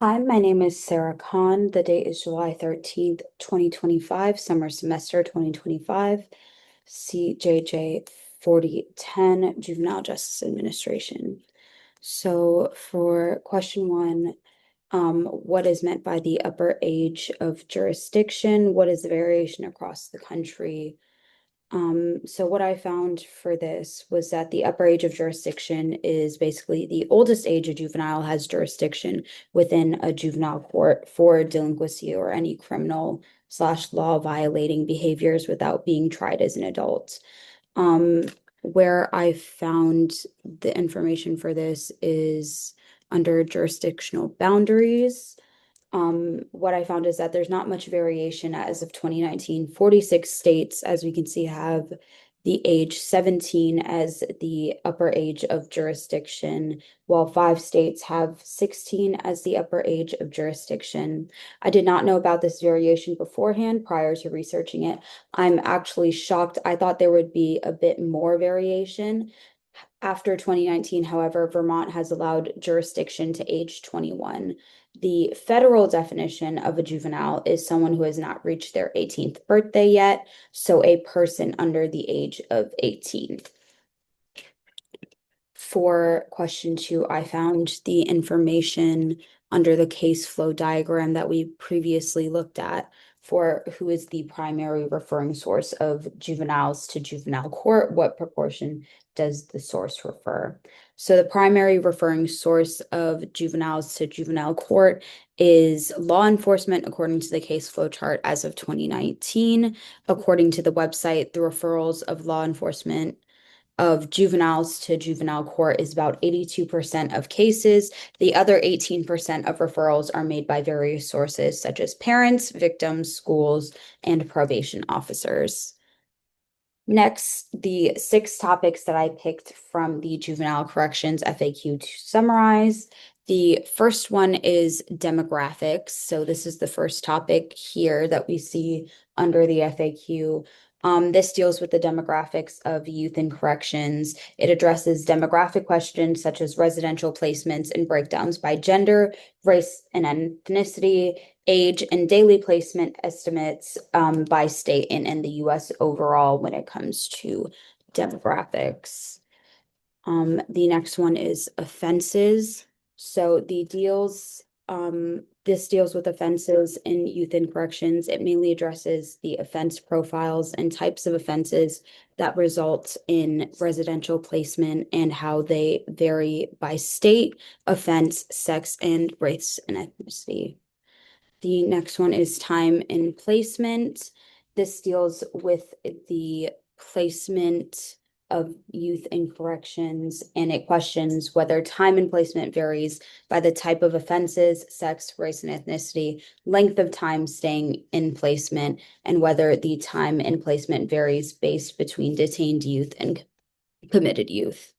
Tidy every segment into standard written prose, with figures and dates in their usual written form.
Hi, my name is Sarah Khan. The date is July 13th, 2025, summer semester 2025, CJJ 4010, Juvenile Justice Administration. So for question one, what is meant by the upper age of jurisdiction? What is the variation across the country? So what I found for this was that the upper age of jurisdiction is basically the oldest age a juvenile has jurisdiction within a juvenile court for delinquency or any criminal slash law violating behaviors without being tried as an adult. Um, where I found the information for this is under jurisdictional boundaries. What I found is that there's not much variation as of 2019. 46 states, as we can see, have the age 17 as the upper age of jurisdiction, while 5 states have 16 as the upper age of jurisdiction. I did not know about this variation beforehand prior to researching it. I'm actually shocked. I thought there would be a bit more variation. After 2019, however, Vermont has allowed jurisdiction to age 21. The federal definition of a juvenile is someone who has not reached their 18th birthday yet, so a person under the age of 18. For question two, I found the information under the case flow diagram that we previously looked at for who is the primary referring source of juveniles to juvenile court, what proportion does the source refer? So the primary referring source of juveniles to juvenile court is law enforcement according to the case flow chart as of 2019. According to the website, the referrals of law enforcement of juveniles to juvenile court is about 82% of cases. The other 18% of referrals are made by various sources, such as parents, victims, schools, and probation officers. Next, the 6 topics that I picked from the Juvenile Corrections FAQ to summarize. The first one is demographics. So this is the first topic here that we see under the FAQ. This deals with the demographics of youth in corrections. It addresses demographic questions such as residential placements and breakdowns by gender, race and ethnicity, age, and daily placement estimates by state and in the US overall when it comes to demographics. The next one is offenses. So this deals with offenses in youth and corrections. It mainly addresses the offense profiles and types of offenses that result in residential placement and how they vary by state, offense, sex, and race and ethnicity. The next one is time and placement. This deals with the placement of youth in corrections, and it questions whether time and placement varies by the type of offenses, sex, race, and ethnicity, length of time staying in placement, and whether the time and placement varies based between detained youth and committed youth.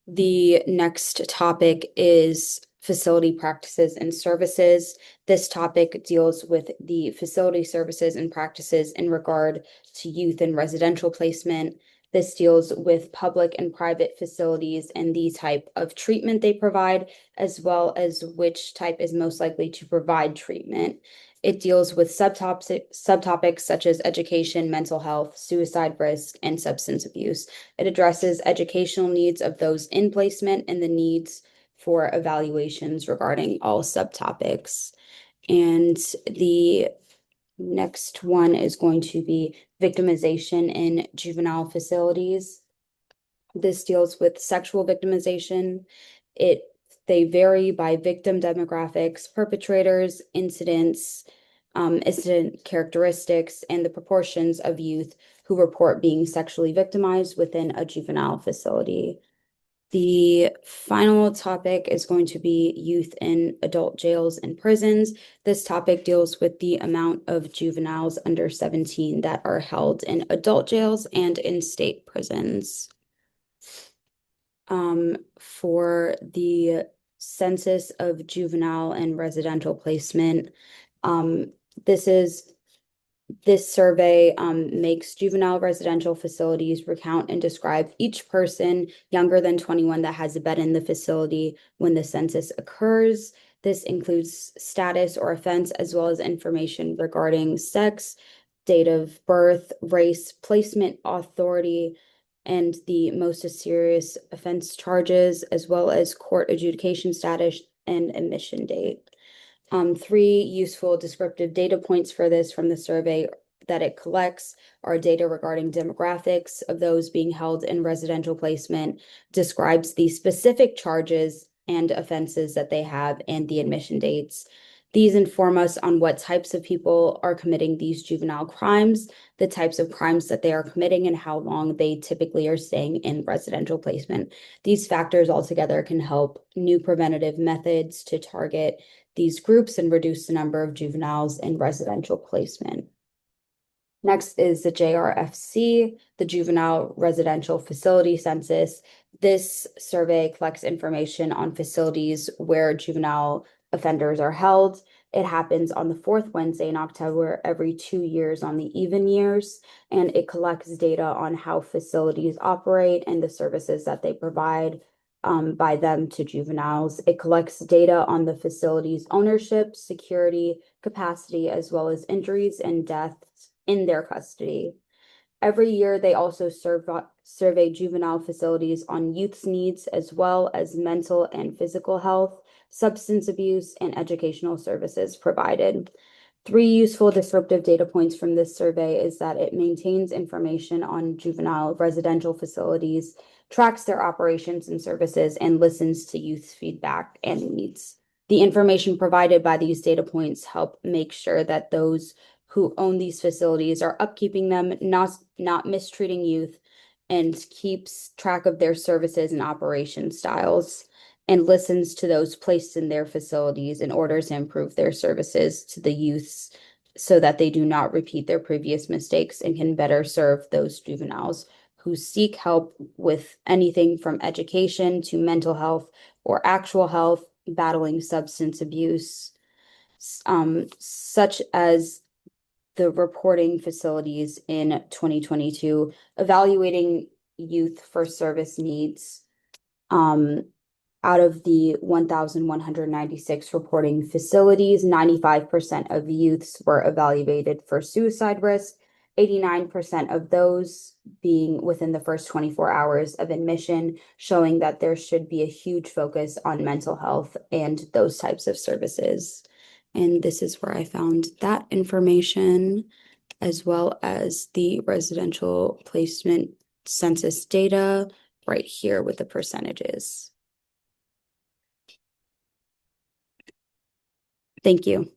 The next topic is facility practices and services. This topic deals with the facility services and practices in regard to youth and residential placement. This deals with public and private facilities and the type of treatment they provide, as well as which type is most likely to provide treatment. It deals with subtopics such as education, mental health, suicide risk, and substance abuse. It addresses educational needs of those in placement and the needs for evaluations regarding all subtopics. And the next one is going to be victimization in juvenile facilities. This deals with sexual victimization. It They vary by victim demographics, perpetrators, incident characteristics, and the proportions of youth who report being sexually victimized within a juvenile facility. The final topic is going to be youth in adult jails and prisons. This topic deals with the amount of juveniles under 17 that are held in adult jails and in state prisons. For the census of juvenile and residential placement, this is This survey makes juvenile residential facilities recount and describe each person younger than 21 that has a bed in the facility when the census occurs. This includes status or offense, as well as information regarding sex, date of birth, race, placement, authority, and the most serious offense charges, as well as court adjudication status and admission date. Three useful descriptive data points for this from the survey that it collects are data regarding demographics of those being held in residential placement, describes the specific charges and offenses that they have, and the admission dates. These inform us on what types of people are committing these juvenile crimes, the types of crimes that they are committing, and how long they typically are staying in residential placement. These factors altogether can help new preventative methods to target these groups and reduce the number of juveniles in residential placement. Next is the JRFC, the Juvenile Residential Facility Census. This survey collects information on facilities where juvenile offenders are held. It happens on the fourth Wednesday in October every 2 years on the even years, and it collects data on how facilities operate and the services that they provide by them to juveniles. It collects data on the facility's ownership, security, capacity, as well as injuries and deaths in their custody. Every year, they also survey juvenile facilities on youth's needs, as well as mental and physical health, substance abuse, and educational services provided. Three useful descriptive data points from this survey is that it maintains information on juvenile residential facilities, tracks their operations and services, and listens to youth's feedback and needs. The information provided by these data points help make sure that those who own these facilities are upkeeping them, not mistreating youth, and keeps track of their services and operation styles, and listens to those placed in their facilities in order to improve their services to the youths so that they do not repeat their previous mistakes and can better serve those juveniles who seek help with anything from education to mental health or actual health, battling substance abuse, such as the reporting facilities in 2022, evaluating youth for service needs. Out of the 1,196 reporting facilities, 95% of youths were evaluated for suicide risk, 89% of those being within the first 24 hours of admission, showing that there should be a huge focus on mental health and those types of services. And this is where I found that information, as well as the residential placement census data right here with the percentages. Thank you.